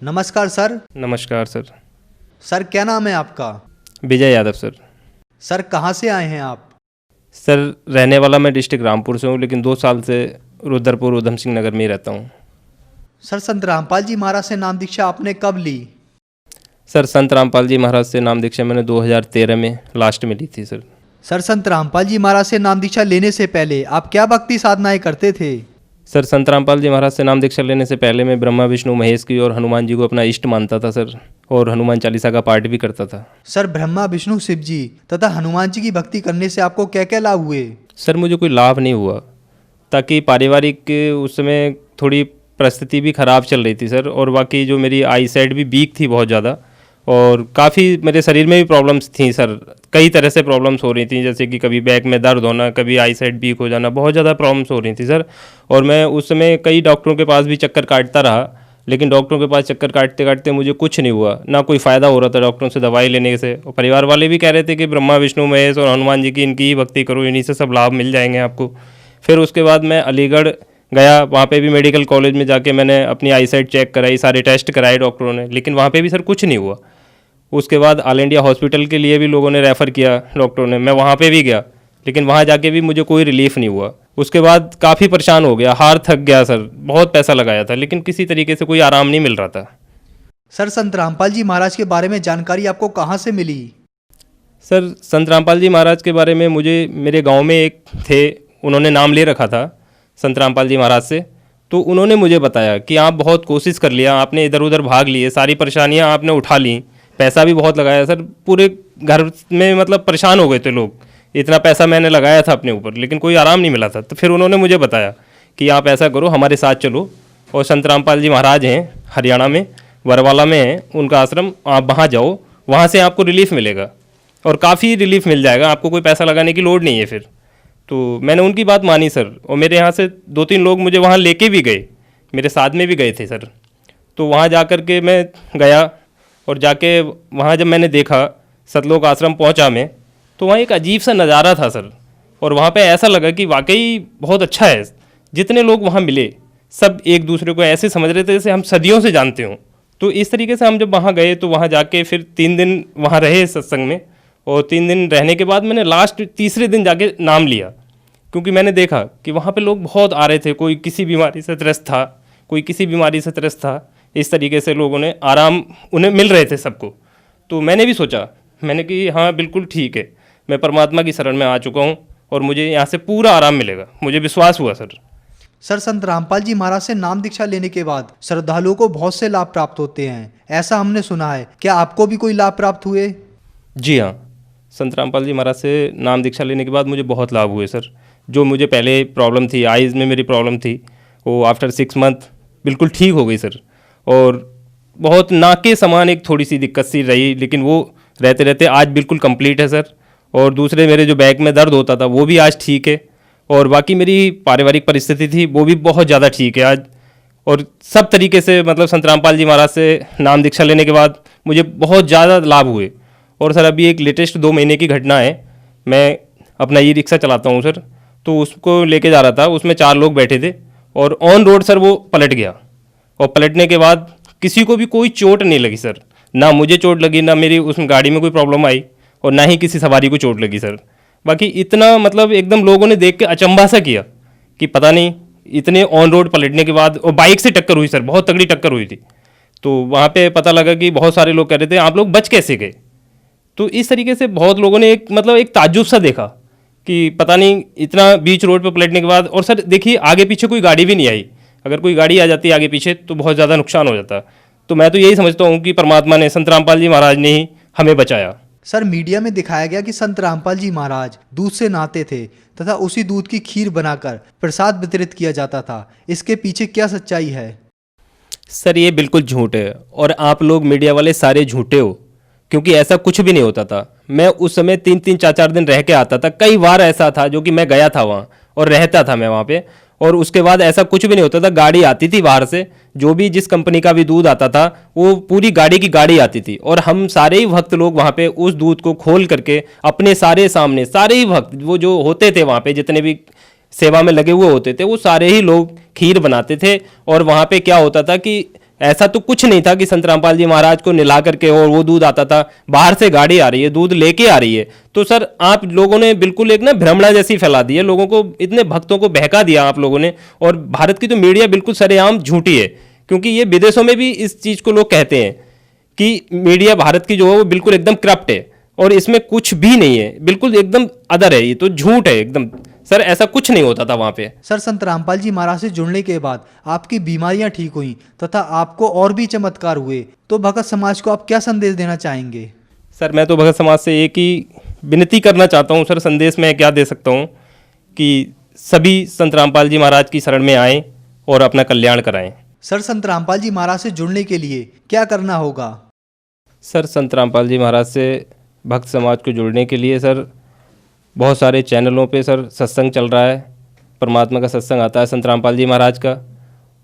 नमस्कार सर। नमस्कार sir. Sir क्या नाम है आपका? विजय यादव सर। सर कहाँ से आए हैं आप? सर रहने वाला मैं डिस्ट्रिक्ट रामपुर से हूँ, लेकिन 2 साल से रुद्रपुर उधम सिंह नगर में ही रहता हूँ। सर संत रामपाल जी महाराज से नाम दीक्षा आपने कब ली? सर संत रामपाल जी महाराज से नाम दीक्षा मैंने 2013 में लास्ट में ली थी सर। सर संत रामपाल जी महाराज से नाम दीक्षा लेने से पहले आप क्या भक्ति साधनाएं करते थे? सर संत रामपाल जी महाराज से नाम दीक्षा लेने से पहले मैं ब्रह्मा विष्णु महेश की और हनुमान जी को अपना इष्ट मानता था सर, और हनुमान चालीसा का पाठ भी करता था। सर ब्रह्मा विष्णु शिव जी तथा हनुमान जी की भक्ति करने से आपको क्या क्या लाभ हुए? सर मुझे कोई लाभ नहीं हुआ, ताकि पारिवारिक उस समय थोड़ी परिस्थिति भी ख़राब चल रही थी सर, और बाकी जो मेरी आई साइड भी वीक थी बहुत ज़्यादा, और काफ़ी मेरे शरीर में भी प्रॉब्लम्स थी सर। कई तरह से प्रॉब्लम्स हो रही थी, जैसे कि कभी बैक में दर्द होना, कभी आई साइड वीक हो जाना, बहुत ज़्यादा प्रॉब्लम्स हो रही थी सर। और मैं उस समय कई डॉक्टरों के पास भी चक्कर काटता रहा, लेकिन डॉक्टरों के पास चक्कर काटते काटते मुझे कुछ नहीं हुआ, ना कोई फ़ायदा हो रहा था डॉक्टरों से दवाई लेने से। और परिवार वाले भी कह रहे थे कि ब्रह्मा विष्णु महेश और हनुमान जी की इनकी ही भक्ति करो, इन्हीं से सब लाभ मिल जाएंगे आपको। फिर उसके बाद मैं अलीगढ़ गया, वहाँ पे भी मेडिकल कॉलेज में जाके मैंने अपनी आई साइट चेक कराई, सारे टेस्ट कराए डॉक्टरों ने, लेकिन वहाँ पे भी सर कुछ नहीं हुआ। उसके बाद ऑल इंडिया हॉस्पिटल के लिए भी लोगों ने रेफ़र किया डॉक्टरों ने, मैं वहाँ पे भी गया, लेकिन वहाँ जाके भी मुझे कोई रिलीफ नहीं हुआ। उसके बाद काफ़ी परेशान हो गया, हार थक गया सर, बहुत पैसा लगाया था, लेकिन किसी तरीके से कोई आराम नहीं मिल रहा था। सर संत रामपाल जी महाराज के बारे में जानकारी आपको कहाँ से मिली? सर संत रामपाल जी महाराज के बारे में मुझे मेरे गांव में एक थे, उन्होंने नाम ले रखा था संत रामपाल जी महाराज से, तो उन्होंने मुझे बताया कि आप बहुत कोशिश कर लिया, आपने इधर उधर भाग लिए, सारी परेशानियां आपने उठा ली, पैसा भी बहुत लगाया सर, पूरे घर में मतलब परेशान हो गए थे लोग, इतना पैसा मैंने लगाया था अपने ऊपर, लेकिन कोई आराम नहीं मिला था। तो फिर उन्होंने मुझे बताया कि आप ऐसा करो, हमारे साथ चलो, और संत रामपाल जी महाराज हैं हरियाणा में, बरवाला में हैं उनका आश्रम, आप वहाँ जाओ, वहाँ से आपको रिलीफ मिलेगा और काफ़ी रिलीफ मिल जाएगा, आपको कोई पैसा लगाने की लोड नहीं है। फिर तो मैंने उनकी बात मानी सर, और मेरे यहाँ से 2-3 लोग मुझे वहाँ लेके भी गए, मेरे साथ में भी गए थे सर। तो वहाँ जा कर के मैं गया, और जाके वहाँ जब मैंने देखा, सतलोक आश्रम पहुँचा मैं, तो वहाँ एक अजीब सा नज़ारा था सर, और वहाँ पे ऐसा लगा कि वाकई बहुत अच्छा है। जितने लोग वहाँ मिले सब एक दूसरे को ऐसे समझ रहे थे जैसे हम सदियों से जानते हों। तो इस तरीके से हम जब वहाँ गए, तो वहाँ जाके फिर 3 दिन वहाँ रहे सत्संग में, और 3 दिन रहने के बाद मैंने लास्ट तीसरे दिन जाके नाम लिया, क्योंकि मैंने देखा कि वहाँ पे लोग बहुत आ रहे थे, कोई किसी बीमारी से त्रस्त था, कोई किसी बीमारी से त्रस्त था, इस तरीके से लोगों ने आराम उन्हें मिल रहे थे सबको। तो मैंने भी सोचा, मैंने कि हाँ बिल्कुल ठीक है, मैं परमात्मा की शरण में आ चुका हूँ और मुझे यहाँ से पूरा आराम मिलेगा, मुझे विश्वास हुआ सर। सर संत रामपाल जी महाराज से नाम दीक्षा लेने के बाद श्रद्धालुओं को बहुत से लाभ प्राप्त होते हैं, ऐसा हमने सुना है, क्या आपको भी कोई लाभ प्राप्त हुए? जी हाँ, संत रामपाल जी महाराज से नाम दीक्षा लेने के बाद मुझे बहुत लाभ हुए सर। जो मुझे पहले प्रॉब्लम थी, आइज़ में मेरी प्रॉब्लम थी, वो आफ्टर 6 मंथ बिल्कुल ठीक हो गई सर। और बहुत नाक के समान एक थोड़ी सी दिक्कत सी रही, लेकिन वो रहते रहते आज बिल्कुल कंप्लीट है सर। और दूसरे मेरे जो बैक में दर्द होता था वो भी आज ठीक है, और बाकी मेरी पारिवारिक परिस्थिति थी वो भी बहुत ज़्यादा ठीक है आज। और सब तरीके से मतलब संत रामपाल जी महाराज से नाम दीक्षा लेने के बाद मुझे बहुत ज़्यादा लाभ हुए। और सर अभी एक लेटेस्ट 2 महीने की घटना है, मैं अपना ई रिक्शा चलाता हूँ सर, तो उसको लेके जा रहा था, उसमें 4 लोग बैठे थे, और ऑन रोड सर वो पलट गया, और पलटने के बाद किसी को भी कोई चोट नहीं लगी सर, ना मुझे चोट लगी, ना मेरी उस गाड़ी में कोई प्रॉब्लम आई, और ना ही किसी सवारी को चोट लगी सर। बाकी इतना मतलब एकदम लोगों ने देख के अचंभा सा किया कि पता नहीं, इतने ऑन रोड पलटने के बाद, और बाइक से टक्कर हुई सर, बहुत तगड़ी टक्कर हुई थी। तो वहाँ पे पता लगा कि बहुत सारे लोग कह रहे थे आप लोग बच कैसे गए। तो इस तरीके से बहुत लोगों ने एक मतलब एक ताज्जुब सा देखा कि पता नहीं इतना बीच रोड पे पलटने के बाद। और सर देखिए आगे पीछे कोई गाड़ी भी नहीं आई, अगर कोई गाड़ी आ जाती आगे पीछे तो बहुत ज़्यादा नुकसान हो जाता। तो मैं तो यही समझता हूँ कि परमात्मा ने, संत रामपाल जी महाराज ने ही हमें बचाया। सर मीडिया में दिखाया गया कि संत रामपाल जी महाराज दूध से नहाते थे तथा उसी दूध की खीर बनाकर प्रसाद वितरित किया जाता था, इसके पीछे क्या सच्चाई है? सर ये बिल्कुल झूठ है, और आप लोग मीडिया वाले सारे झूठे हो, क्योंकि ऐसा कुछ भी नहीं होता था। मैं उस समय 3-3 4-4 दिन रह के आता था, कई बार ऐसा था जो कि मैं गया था वहाँ और रहता था मैं वहाँ पे, और उसके बाद ऐसा कुछ भी नहीं होता था। गाड़ी आती थी बाहर से, जो भी जिस कंपनी का भी दूध आता था वो पूरी गाड़ी की गाड़ी आती थी, और हम सारे ही भक्त लोग वहाँ पे उस दूध को खोल करके अपने सारे सामने, सारे ही भक्त वो जो होते थे वहाँ पे, जितने भी सेवा में लगे हुए होते थे, वो सारे ही लोग खीर बनाते थे। और वहाँ पे क्या होता था कि ऐसा तो कुछ नहीं था कि संत रामपाल जी महाराज को निला करके और वो दूध आता था। बाहर से गाड़ी आ रही है, दूध लेके आ रही है। तो सर आप लोगों ने बिल्कुल एक ना भ्रमणा जैसी फैला दी है, लोगों को, इतने भक्तों को बहका दिया आप लोगों ने। और भारत की तो मीडिया बिल्कुल सरेआम झूठी है, क्योंकि ये विदेशों में भी इस चीज़ को लोग कहते हैं कि मीडिया भारत की जो है वो बिल्कुल एकदम करप्ट है और इसमें कुछ भी नहीं है, बिल्कुल एकदम अदर है, ये तो झूठ है एकदम। सर ऐसा कुछ नहीं होता था वहाँ पे। सर, संत रामपाल जी महाराज से जुड़ने के बाद आपकी बीमारियां ठीक हुई तथा आपको और भी चमत्कार हुए, तो भगत समाज को आप क्या संदेश देना चाहेंगे? सर मैं तो भगत समाज से एक ही विनती करना चाहता हूँ सर, संदेश मैं क्या दे सकता हूँ कि सभी संत रामपाल जी महाराज की शरण में आएँ और अपना कल्याण कराएं। सर, संत रामपाल जी महाराज से जुड़ने के लिए क्या करना होगा? सर संत रामपाल जी महाराज से भक्त समाज को जुड़ने के लिए सर बहुत सारे चैनलों पे सर सत्संग चल रहा है, परमात्मा का सत्संग आता है संत रामपाल जी महाराज का।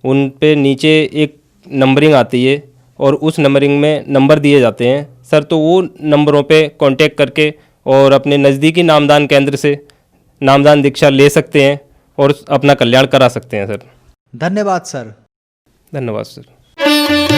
उन पे नीचे एक नंबरिंग आती है और उस नंबरिंग में नंबर दिए जाते हैं सर, तो वो नंबरों पे कांटेक्ट करके और अपने नज़दीकी नामदान केंद्र से नामदान दीक्षा ले सकते हैं और अपना कल्याण करा सकते हैं सर। धन्यवाद सर। धन्यवाद सर।